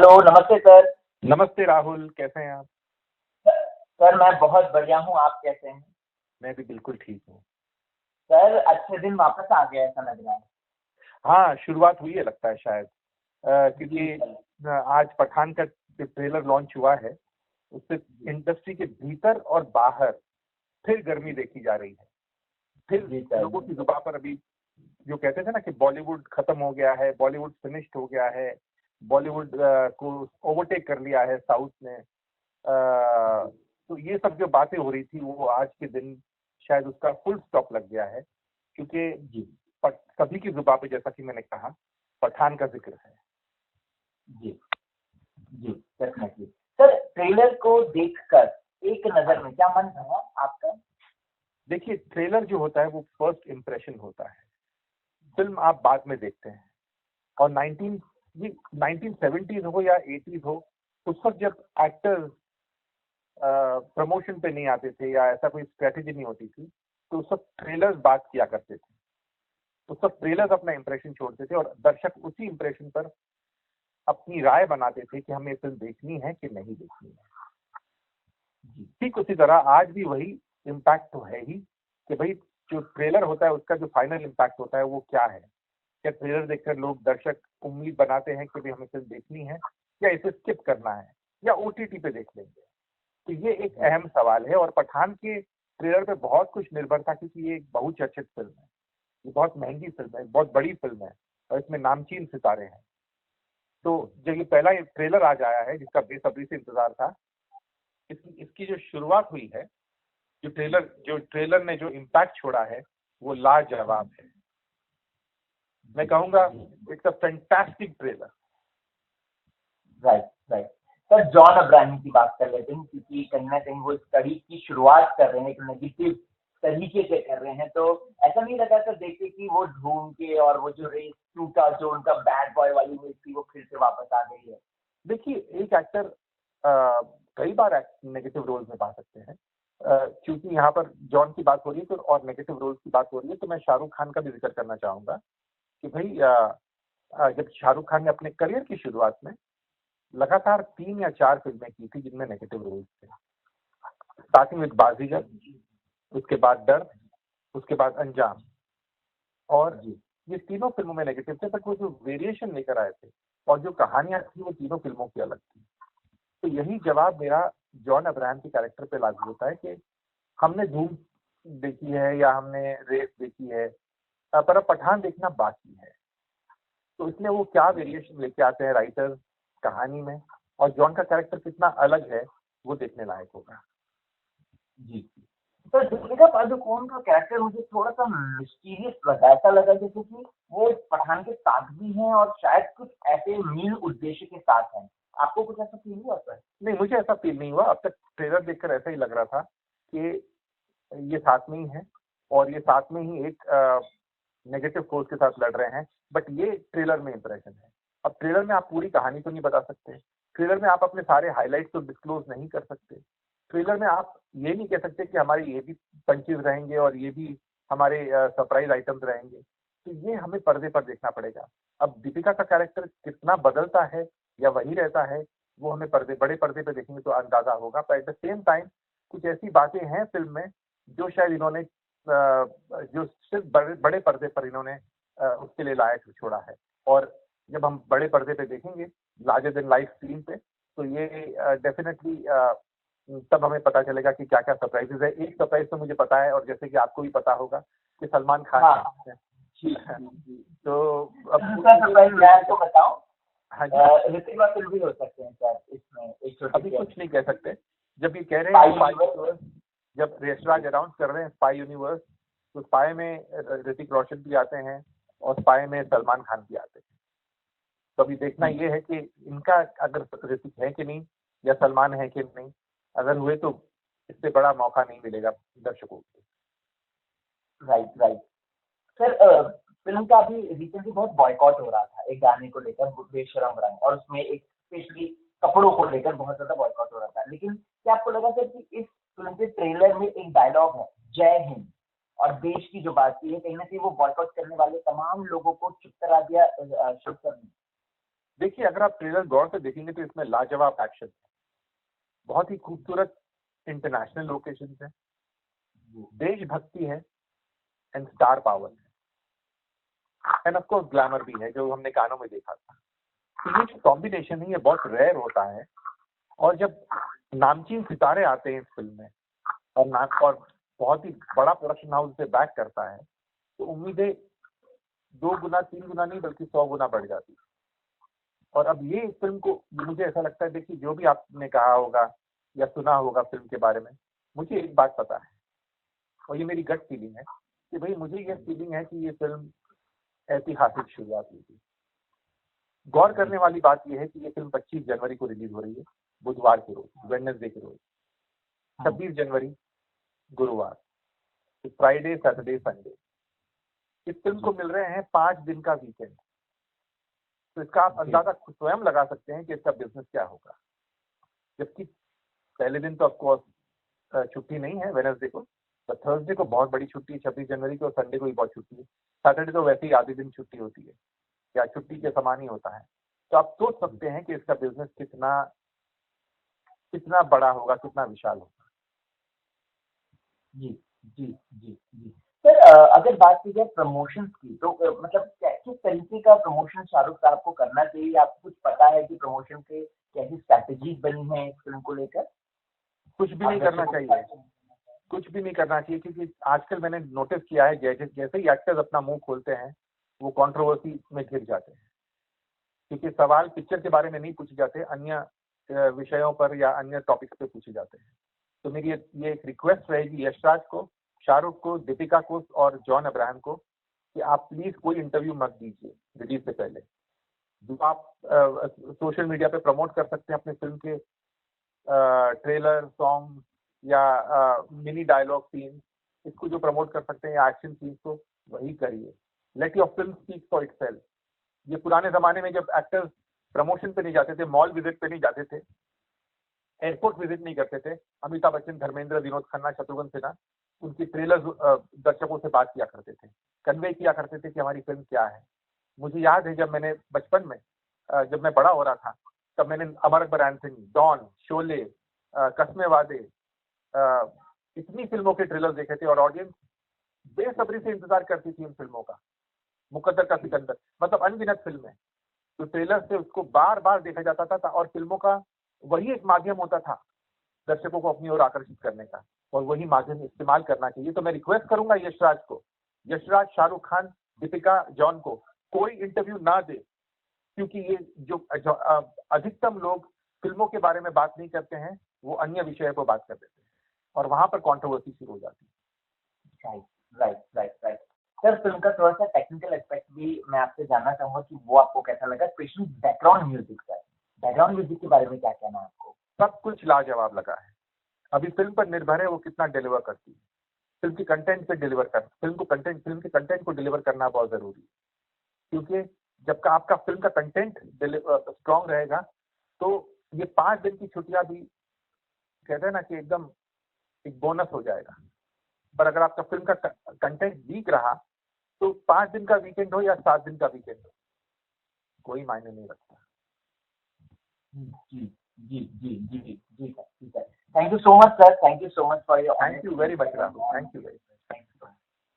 Hello, नमस्ते sir. नमस्ते राहुल, कैसे हैं आप? सर मैं बहुत बढ़िया हूँ, आप कैसे हैं? मैं भी बिल्कुल ठीक हूँ। सर अच्छे दिन वापस आ गए ऐसा लग रहा है। हाँ, शुरुआत हुई है लगता है शायद, जी क्योंकि सर। आज पठान का जो ट्रेलर लॉन्च हुआ है, उससे इंडस्ट्री के भीतर और बाहर फिर गर्मी देखी जा रही है। फिर जी सर। लोगों की जुबान पर अभी जो कहते थे ना कि बॉलीवुड खत्म हो गया है, बॉलीवुड फिनिश्ड हो गया है, बॉलीवुड को ओवरटेक कर लिया है साउथ ने। तो ये सब जो बातें हो रही थी वो आज के दिन शायद उसका फुल स्टॉप लग गया है, क्योंकि जी सभी की जुबान पे, जैसा कि मैंने कहा, पठान का जिक्र है। जी जी डेफिनेटली। सर ट्रेलर को देखकर एक नजर में क्या मन था आपका? देखिए, ट्रेलर जो होता है वो फर्स्ट इम्प्रेशन होता है। फिल्म आप बाद में देखते हैं, और 1970s हो या 80s हो, उस वक्त जब एक्टर्स प्रमोशन पे नहीं आते थे या ऐसा कोई स्ट्रेटेजी नहीं होती थी, तो उस वक्त ट्रेलर्स बात किया करते थे। उस वक्त ट्रेलर्स अपना इंप्रेशन छोड़ते थे और दर्शक उसी इंप्रेशन पर अपनी राय बनाते थे कि हमें फिल्म देखनी है कि नहीं देखनी है। ठीक उसी तरह आज भी वही इम्पैक्ट तो है ही, कि भाई जो ट्रेलर होता है उसका जो फाइनल इम्पैक्ट होता है वो क्या है। क्या ट्रेलर देखकर लोग, दर्शक, उम्मीद बनाते हैं कि भाई हमें फिल्म देखनी है, या इसे स्किप करना है, या ओटीटी पे देख लेंगे। तो ये एक अहम सवाल है, और पठान के ट्रेलर पे बहुत कुछ निर्भर था, क्योंकि ये एक बहुचर्चित फिल्म है, ये बहुत महंगी फिल्म है, बहुत बड़ी फिल्म है, और इसमें नामचीन सितारे हैं। तो जब ये पहला ट्रेलर आज आया है, जिसका बेसब्री से इंतजार था, इसकी जो शुरुआत हुई है, जो ट्रेलर ने जो इम्पैक्ट छोड़ा है वो लाजवाब है। मैं कहूंगा it's a fantastic trailer. Right right. Sir John Abraham की बात कर लेते हैं, क्योंकि कहीं ना कहीं वो इस कड़ी की शुरुआत कर रहे हैं, एक नेगेटिव तरीके से कर रहे हैं। तो ऐसा नहीं लगा सर देख के कि वो ढूंढ के और वो जो रेस टू का जो उनका बैड बॉय वाली इमेज थी वो फिर से वापस आ गई है? देखिए, एक एक्टर कई बार नेगेटिव रोल्स में पा सकते हैं। क्योंकि यहाँ पर जॉन की बात हो रही है तो, और नेगेटिव रोल्स की बात हो रही है, तो मैं शाहरुख खान का भी जिक्र करना चाहूंगा कि भाई जब शाहरुख खान ने अपने करियर की शुरुआत में लगातार 3 या 4 फिल्में की थी जिनमें नेगेटिव रोल्स थे। स्टार्टिंग विद बाजीगर, उसके बाद डर, उसके बाद अंजाम, और ये तीनों फिल्मों में नेगेटिव थे, बट वो जो वेरिएशन लेकर आए थे और जो कहानियां थी वो तीनों फिल्मों की अलग थी। तो यही जवाब मेरा जॉन अब्राहम के कैरेक्टर पे लागू होता है कि हमने धूम देखी है या हमने रेस देखी है, पर अब पठान देखना बाकी है। तो इसमें वो क्या वेरिएशन लेके आते हैं राइटर्स कहानी में, और जॉन का कैरेक्टर कितना अलग है, वो देखने लायक होगा। जी। तो दीपिका पादुकोण का कैरेक्टर मुझे थोड़ा सा मिस्टीरियस लगा, ऐसा लगा जैसे कि वो पठान के साथ भी हैं और शायद कुछ ऐसे मीन उद्देश्य के साथ हैं। आपको कुछ ऐसा फील हुआ सर? नहीं, मुझे ऐसा फील नहीं हुआ। अब तक ट्रेलर देखकर ऐसा ही लग रहा था कि ये साथ में ही है, और ये साथ में ही एक नेगेटिव फोर्स के साथ लड़ रहे हैं, बट ये ट्रेलर में इंप्रेशन है। अब ट्रेलर में आप पूरी कहानी तो नहीं बता सकते, ट्रेलर में आप अपने सारे हाइलाइट्स तो डिस्क्लोज नहीं कर सकते, ट्रेलर में आप ये नहीं कह सकते कि हमारे ये भी पंचेज रहेंगे और ये भी हमारे सरप्राइज आइटम्स रहेंगे। तो ये हमें पर्दे पर देखना पड़ेगा। अब दीपिका का कैरेक्टर कितना बदलता है या वही रहता है, वो हमें बड़े पर्दे पे देखेंगे तो अंदाजा होगा। पर एट द सेम टाइम कुछ ऐसी बातें हैं फिल्म में जो शायद इन्होंने जो सिर्फ बड़े पर्दे पर इन्होंने उसके लिए लायक छोड़ा है। और जब हम बड़े पर्दे पे देखेंगे, लार्जर देन लाइफ स्क्रीन पे, तो ये डेफिनेटली तब हमें पता चलेगा कि क्या क्या सरप्राइजेज है। एक सरप्राइज तो मुझे पता है, और जैसे कि आपको भी पता होगा, कि सलमान खान है। तो अब सरप्राइज मैं आपको बताऊं, हाँ जी, ऋतिक रोशन भी हो सकते हैं सर इसमें। एक अभी कुछ नहीं कह सकते। जब ये कह रहे हैं स्पाई यूनिवर्स, जब यशराज अनाउंस कर रहे हैं स्पाई यूनिवर्स, तो स्पाई में ऋतिक रोशन भी आते हैं और स्पाई में सलमान खान भी आते हैं। तो अभी देखना ये है कि इनका अगर ऋतिक है कि नहीं, या सलमान है कि नहीं। अगर हुए तो इससे बड़ा मौका नहीं मिलेगा दर्शकों को। Right right. सर फिल्म का अभी रिसेंटली बहुत बॉयकॉट हो रहा था एक गाने को लेकर, बेशरम रंग, और उसमें एक स्पेशली कपड़ों को लेकर बहुत ज्यादा बॉयकॉट हो रहा था। लेकिन क्या आपको लगा सर कि इस फिल्म के ट्रेलर में एक डायलॉग है, जय हिंद, और देश की जो बात की है, कहीं ना कहीं वो बॉयकॉट करने वाले तमाम लोगों को चुप करा दिया? शुभ करने। देखिए, अगर आप ट्रेलर गौर से देखेंगे तो इसमें लाजवाब एक्शन है, बहुत ही खूबसूरत इंटरनेशनल लोकेशन है, देशभक्ति है एंड स्टार पावर है, एंड ऑफ कोर्स ग्लैमर भी है जो हमने गानों में देखा था। तो ये जो कॉम्बिनेशन है ये बहुत रेयर होता है, और जब नामचीन सितारे आते हैं इस फिल्म में और बहुत ही बड़ा प्रोडक्शन हाउस से बैक करता है, तो उम्मीदें 2 गुना 3 गुना नहीं बल्कि 100 गुना बढ़ जाती है। और अब ये फिल्म को मुझे ऐसा लगता है, देखिए जो भी आपने कहा होगा या सुना होगा फिल्म के बारे में, मुझे एक बात पता है और ये मेरी गट फीलिंग है कि भाई मुझे ये फीलिंग है कि ये फिल्म ऐतिहासिक शुरुआत हुई थी। गौर करने वाली बात यह है कि ये फिल्म 25 जनवरी को रिलीज हो रही है, बुधवार के रोज, वेडनेसडे के रोज। 26 जनवरी गुरुवार, फ्राइडे सैटरडे संडे, इस फिल्म को मिल रहे हैं 5 दिन का वीकेंड। तो इसका आप अंदाजा स्वयं लगा सकते हैं कि इसका बिजनेस क्या होगा। जबकि पहले दिन तो ऑफकोर्स छुट्टी नहीं है वेडनेसडे को, तो थर्सडे को बहुत बड़ी छुट्टी है 26 जनवरी को, और संडे को भी बहुत छुट्टी है। सैटरडे तो वैसे ही आधे दिन छुट्टी होती है या छुट्टी के समान ही होता है। तो आप सोच सकते हैं कि इसका बिजनेस कितना बड़ा होगा, कितना विशाल होगा। जी जी जी जी सर, अगर बात की जाए प्रमोशंस की, तो मतलब किस तरीके का प्रमोशन शाहरुख साहब को करना चाहिए? आपको कुछ पता है कि प्रमोशन के कैसी स्ट्रैटेजीज बनी है इस फिल्म को लेकर? कुछ भी नहीं करना चाहिए, कुछ भी नहीं करना चाहिए, क्योंकि आजकल मैंने नोटिस किया है जैसे ही एक्टर्स अपना मुंह खोलते हैं वो कंट्रोवर्सी में घिर जाते हैं, क्योंकि सवाल पिक्चर के बारे में नहीं पूछे जाते, अन्य विषयों पर या अन्य टॉपिक्स पे पूछे जाते हैं। तो मेरी ये एक रिक्वेस्ट रहेगी यशराज को, शाहरुख को, दीपिका को और जॉन अब्राहम को कि आप प्लीज कोई इंटरव्यू मत दीजिए रिलीज से पहले। जो आप सोशल मीडिया पे प्रमोट कर सकते हैं अपने फिल्म के ट्रेलर, सॉन्ग या मिनी डायलॉग सीन, इसको जो प्रमोट कर सकते हैं या एक्शन सीन, को वही करिए। Let your film speak for itself. ये पुराने जमाने में जब एक्टर्स प्रमोशन पे नहीं जाते थे, मॉल विजिट पे नहीं जाते थे, एयरपोर्ट विजिट नहीं करते थे, अमिताभ बच्चन, धर्मेंद्र, विनोद खन्ना, शत्रुघ्न सिन्हा उनकी ट्रेलर दर्शकों से बात किया करते थे, कन्वे किया करते थे कि हमारी फिल्म क्या है। मुझे याद है जब मैंने बचपन में जब मैं बड़ा हो रहा था, तब मैंने अमर अकबर एंथनी, डॉन, शोले, कस्मे वादे, इतनी फिल्मों के ट्रेलर देखे थे, और ऑडियंस बेसब्री से इंतजार करती थी इन फिल्मों का। मुकद्दर का सिकंदर, मतलब अनगिनत फिल्में, तो ट्रेलर से उसको बार बार देखा जाता था, और फिल्मों का वही एक माध्यम होता था दर्शकों को अपनी ओर आकर्षित करने का, और वही माध्यम इस्तेमाल करना चाहिए। तो मैं रिक्वेस्ट करूंगा यशराज को, यशराज, शाहरुख खान, दीपिका, जॉन को कोई इंटरव्यू ना दे, क्योंकि ये जो अधिकतम लोग फिल्मों के बारे में बात नहीं करते हैं, वो अन्य विषय पर बात कर देते हैं, और वहां पर कंट्रोवर्सी शुरू हो जाती है। Right right right right sir, film का थोड़ा सा टेक्निकल एस्पेक्ट भी मैं आपसे जानना चाहूंगा कि वो आपको कैसा लगा, specially background music. Sir, background music के बारे में क्या कहना है आपको? सब कुछ लाजवाब लगा है। अभी फिल्म पर निर्भर है वो कितना डिलीवर करती है, फिल्म के कंटेंट पे डिलीवर कर, फिल्म के कंटेंट को डिलीवर करना बहुत जरूरी है, क्योंकि जब का आपका फिल्म का कंटेंट स्ट्रांग रहेगा, तो ये 5 दिन की छुट्टियां भी कहते हैं ना कि एकदम एक बोनस हो जाएगा। पर अगर आपका फिल्म का कंटेंट वीक रहा, तो 5 दिन का वीकेंड हो या 7 दिन का वीकेंड हो, कोई मायने नहीं रखता। जी जी जी जी जी सर, ठीक है। Thank you so much sir, thank you so much for your, thank you very much Rahul, thank you very much.